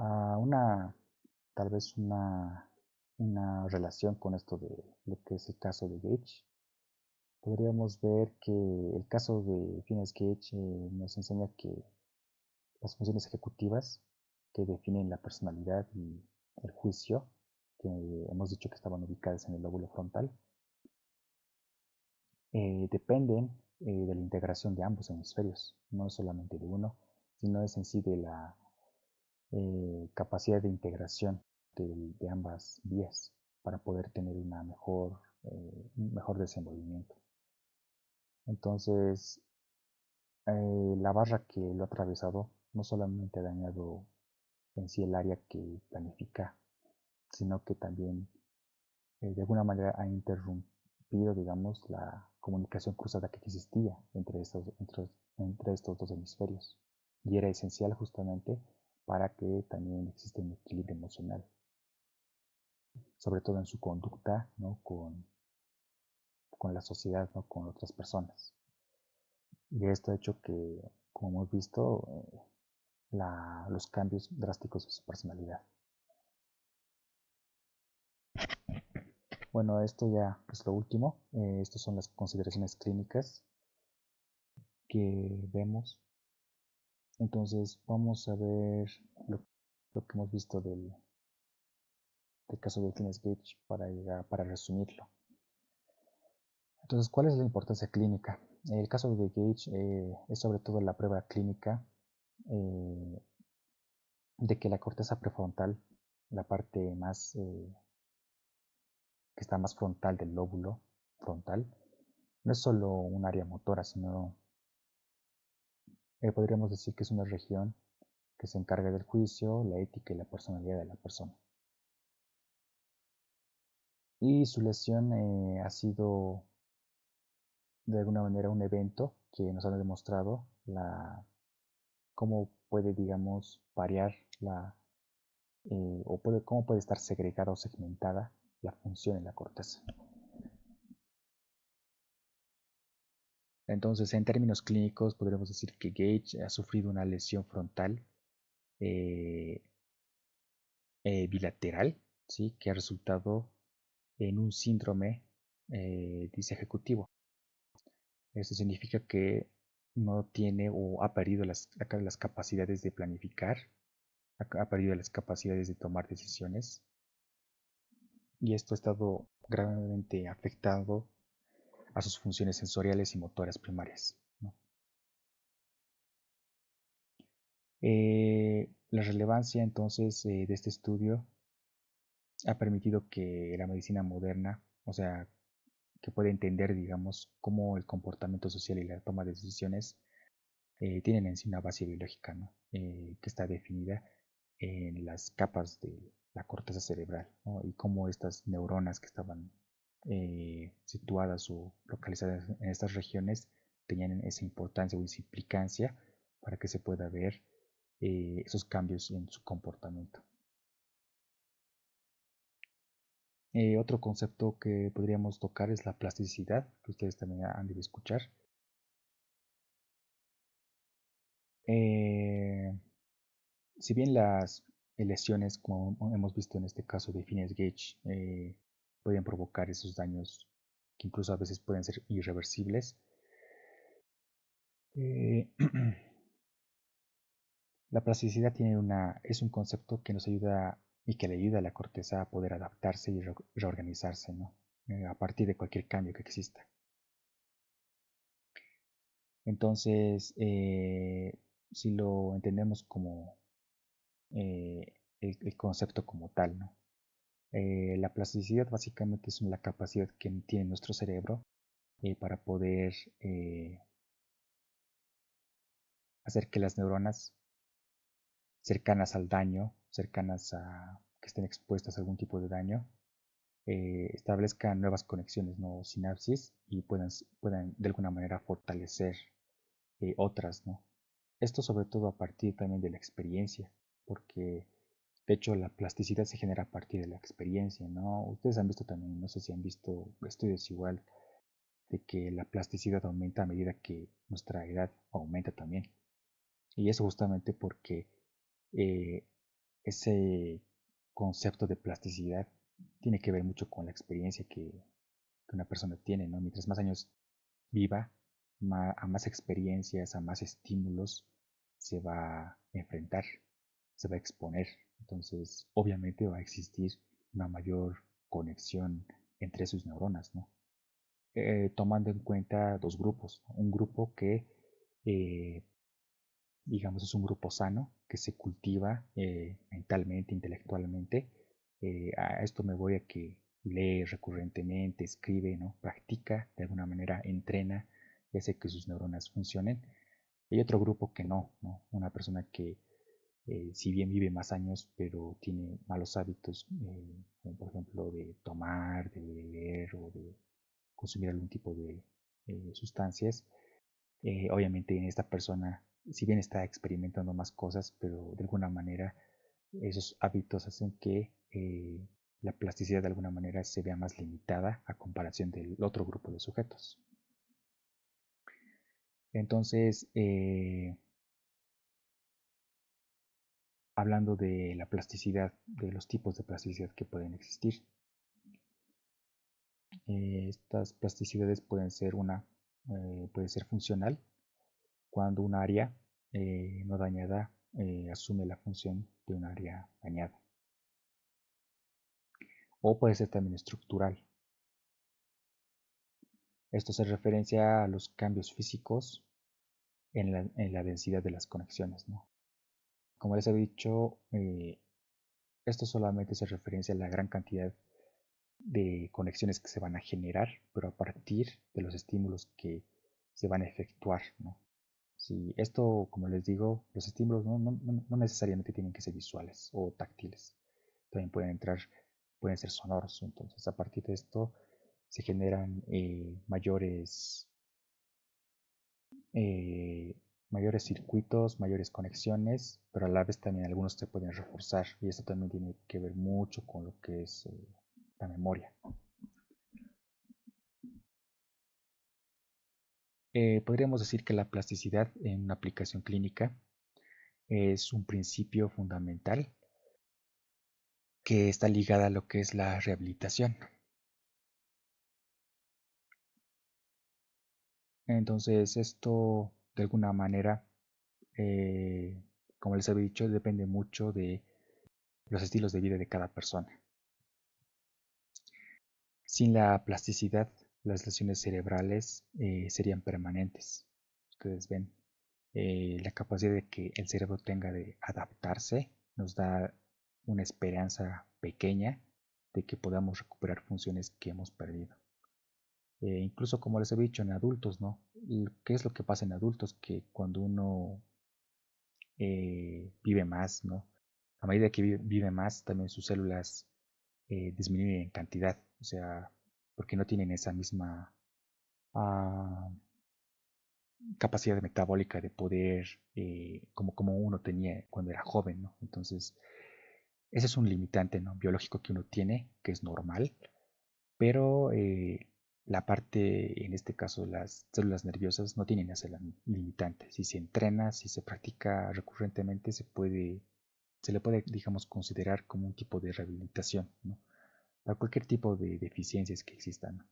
a tal vez una relación con esto de lo que es el caso de Gage. Podríamos ver que el caso de Phineas Gage nos enseña que las funciones ejecutivas que definen la personalidad y el juicio, que hemos dicho que estaban ubicadas en el lóbulo frontal, dependen de la integración de ambos hemisferios, no solamente de uno, sino es en sí de la capacidad de integración de ambas vías para poder tener un mejor desenvolvimiento. Entonces, la barra que lo ha atravesado no solamente ha dañado en sí el área que planifica, sino que también de alguna manera ha interrumpido, digamos, la comunicación cruzada que existía entre estos dos hemisferios. Y era esencial justamente para que también exista un equilibrio emocional, sobre todo en su conducta, ¿no? con la sociedad, ¿no? Con otras personas. Y esto ha hecho que, como hemos visto, los cambios drásticos de su personalidad. Bueno, esto ya es lo último. Estas son las consideraciones clínicas que vemos. Entonces vamos a ver lo que hemos visto del caso de Phineas Gage para resumirlo. Entonces, ¿cuál es la importancia clínica? El caso de Gage es sobre todo la prueba clínica eh, de que la corteza prefrontal, la parte más que está más frontal del lóbulo frontal, no es solo un área motora, sino podríamos decir que es una región que se encarga del juicio, la ética y la personalidad de la persona. Y su lesión ha sido de alguna manera un evento que nos ha demostrado cómo puede, digamos, variar cómo puede estar segregada o segmentada la función en la corteza. Entonces, en términos clínicos, podríamos decir que Gage ha sufrido una lesión frontal eh, bilateral, ¿sí? Que ha resultado en un síndrome disejecutivo. Esto significa que no tiene o ha perdido las capacidades de planificar, ha perdido las capacidades de tomar decisiones y esto ha estado gravemente afectado a sus funciones sensoriales y motoras primarias, ¿no? La relevancia entonces de este estudio ha permitido que la medicina moderna, o sea, que puede entender, digamos, cómo el comportamiento social y la toma de decisiones tienen en sí una base biológica, ¿no? Que está definida en las capas de la corteza cerebral, ¿no? Y cómo estas neuronas que estaban situadas o localizadas en estas regiones tenían esa importancia o esa implicancia para que se pueda ver esos cambios en su comportamiento. Otro concepto que podríamos tocar es la plasticidad, que ustedes también han de escuchar. Si bien las lesiones, como hemos visto en este caso de Phineas Gage, pueden provocar esos daños que incluso a veces pueden ser irreversibles, la plasticidad es un concepto que nos ayuda y que le ayuda a la corteza a poder adaptarse y reorganizarse, ¿no? A partir de cualquier cambio que exista. Entonces, si lo entendemos como el concepto como tal, ¿no? La plasticidad básicamente es la capacidad que tiene nuestro cerebro para poder hacer que las neuronas cercanas al daño, cercanas a que estén expuestas a algún tipo de daño, establezcan nuevas conexiones, no sinapsis, y puedan de alguna manera fortalecer otras, ¿no? Esto sobre todo a partir también de la experiencia, porque de hecho la plasticidad se genera a partir de la experiencia, ¿no? Ustedes han visto también, no sé si han visto estudios igual, de que la plasticidad aumenta a medida que nuestra edad aumenta también. Y eso justamente porque ese concepto de plasticidad tiene que ver mucho con la experiencia que una persona tiene, ¿no? Mientras más años viva, a más experiencias, a más estímulos se va a enfrentar, se va a exponer. Entonces, obviamente va a existir una mayor conexión entre sus neuronas, ¿no? Tomando en cuenta dos grupos, ¿no? Un grupo que, eh, digamos, es un grupo sano, que se cultiva mentalmente, intelectualmente. A esto me voy a que lee recurrentemente, escribe, ¿no? Practica, de alguna manera entrena y hace que sus neuronas funcionen. Hay otro grupo que no, ¿no? Una persona que si bien vive más años, pero tiene malos hábitos, como por ejemplo de tomar, de beber o de consumir algún tipo de sustancias, obviamente en esta persona, si bien está experimentando más cosas, pero de alguna manera esos hábitos hacen que la plasticidad de alguna manera se vea más limitada a comparación del otro grupo de sujetos. Entonces, hablando de la plasticidad, de los tipos de plasticidad que pueden existir, estas plasticidades pueden ser puede ser funcional, cuando un área no dañada asume la función de un área dañada. O puede ser también estructural. Esto se referencia a los cambios físicos en la densidad de las conexiones, ¿no? Como les he dicho, esto solamente se referencia a la gran cantidad de conexiones que se van a generar, pero a partir de los estímulos que se van a efectuar, ¿no? Si esto, como les digo, los estímulos no necesariamente tienen que ser visuales o táctiles. También pueden ser sonoros. Entonces, a partir de esto se generan eh, mayores circuitos, mayores conexiones, pero a la vez también algunos se pueden reforzar. Y esto también tiene que ver mucho con lo que es la memoria. Podríamos decir que la plasticidad en una aplicación clínica es un principio fundamental que está ligada a lo que es la rehabilitación. Entonces, esto de alguna manera, eh, como les había dicho, depende mucho de los estilos de vida de cada persona. Sin la plasticidad, las lesiones cerebrales serían permanentes. Ustedes ven, la capacidad de que el cerebro tenga de adaptarse nos da una esperanza pequeña de que podamos recuperar funciones que hemos perdido. Incluso como les he dicho en adultos, ¿no? ¿Qué es lo que pasa en adultos? Que cuando uno vive más, ¿no? A medida que vive más, también sus células disminuyen en cantidad, o sea, porque no tienen esa misma ah, capacidad metabólica de poder, como uno tenía cuando era joven, ¿no? Entonces, ese es un limitante, ¿no? Biológico que uno tiene, que es normal, pero la parte, en este caso las células nerviosas, no tienen ese limitante. Si se entrena, si se practica recurrentemente, se le puede, digamos, considerar como un tipo de rehabilitación, ¿no? Para cualquier tipo de deficiencias que existan, ¿no?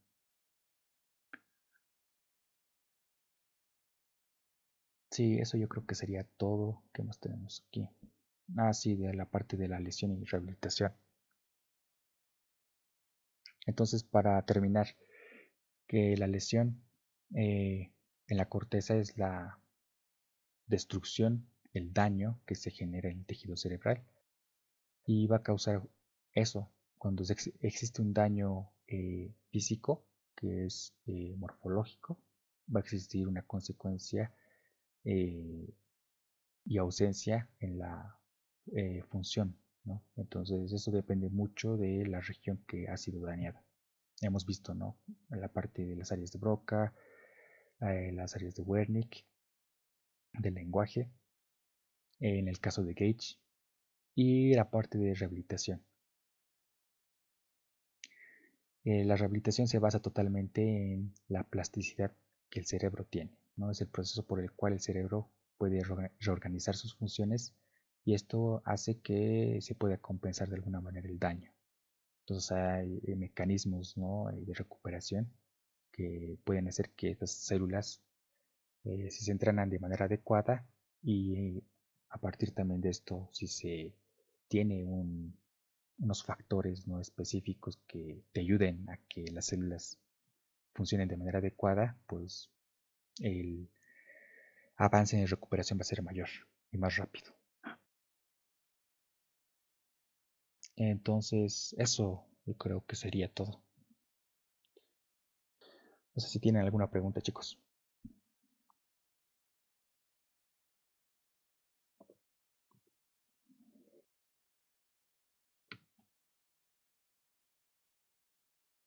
Sí, eso yo creo que sería todo que más tenemos aquí. Ah, sí, de la parte de la lesión y rehabilitación. Entonces, para terminar, que la lesión en la corteza es la destrucción, el daño que se genera en el tejido cerebral y va a causar eso. Cuando existe un daño físico, que es morfológico, va a existir una consecuencia eh, y ausencia en la función, ¿no? Entonces eso depende mucho de la región que ha sido dañada. Hemos visto, ¿no? En la parte de las áreas de Broca, las áreas de Wernicke, del lenguaje, en el caso de Gage, y la parte de rehabilitación. La rehabilitación se basa totalmente en la plasticidad que el cerebro tiene, ¿no? Es el proceso por el cual el cerebro puede reorganizar sus funciones y esto hace que se pueda compensar de alguna manera el daño. Entonces hay mecanismos, ¿no?, de recuperación que pueden hacer que estas células si se entrenan de manera adecuada y a partir también de esto, si se tiene unos factores no específicos que te ayuden a que las células funcionen de manera adecuada, pues el avance en recuperación va a ser mayor y más rápido. Entonces, eso yo creo que sería todo. No sé si tienen alguna pregunta, chicos.